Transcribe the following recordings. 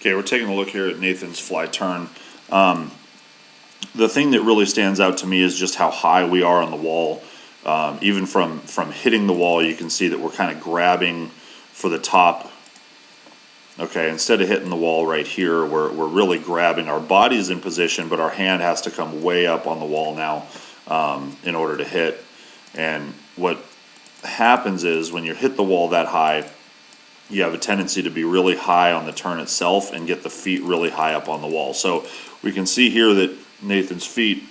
Okay, we're taking a look here at Nathan's fly turn. The thing that really stands out to me is just how high we are on the wall. Even from hitting the wall, you can see that we're kind of grabbing for the top. Okay, instead of hitting the wall right here, we're really grabbing. Our body's in position, but our hand has to come way up on the wall now in order to hit. And what happens is when you hit the wall that high, you have a tendency to be really high on the turn itself and get the feet really high up on the wall. So we can see here that Nathan's feet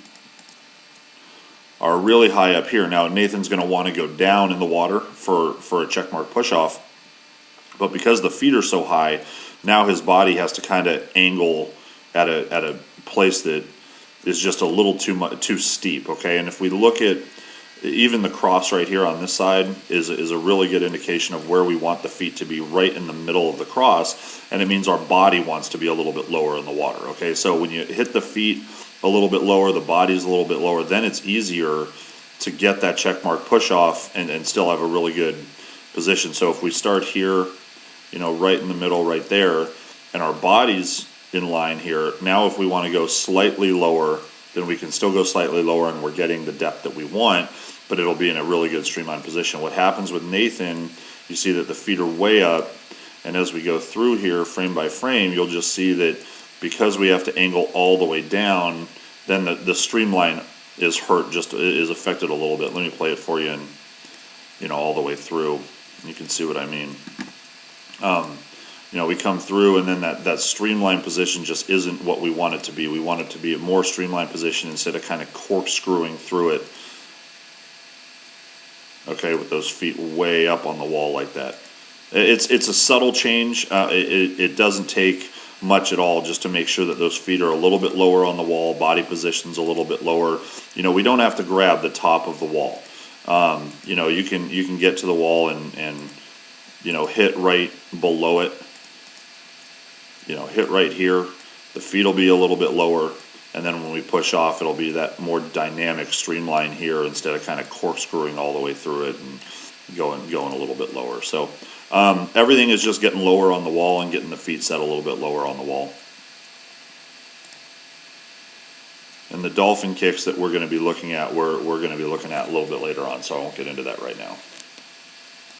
are really high up here. Now Nathan's going to want to go down in the water for a checkmark push-off, but because the feet are so high, now his body has to kind of angle at a place that is just a little too steep. Okay, and if we look at even the cross right here on this side is a really good indication of where we want the feet to be, right in the middle of the cross, and it means our body wants to be a little bit lower in the water. Okay, so when you hit the feet a little bit lower, the body's a little bit lower, then it's easier to get that check mark push off and still have a really good position. So if we start here, you know, right in the middle right there, and our body's in line here, now if we want to go slightly lower, then we can still go slightly lower and we're getting the depth that we want, but it'll be in a really good streamline position. What happens with Nathan, you see that the feet are way up, and as we go through here frame by frame, you'll just see that because we have to angle all the way down, then the streamline is affected a little bit. Let me play it for you, and you know, all the way through, you can see what I mean. You know, we come through, and then that streamline position just isn't what we want it to be. We want it to be a more streamlined position instead of kind of corkscrewing through it. Okay, with those feet way up on the wall like that. It's a subtle change. It doesn't take much at all just to make sure that those feet are a little bit lower on the wall, body position's a little bit lower. You know, we don't have to grab the top of the wall. You know, you can get to the wall and you know, hit right below it. You know, hit right here. The feet will be a little bit lower, and then when we push off, it'll be that more dynamic streamline here instead of kind of corkscrewing all the way through it and going a little bit lower. So everything is just getting lower on the wall and getting the feet set a little bit lower on the wall. And the dolphin kicks that we're going to be looking at, we're going to be looking at a little bit later on, so I won't get into that right now.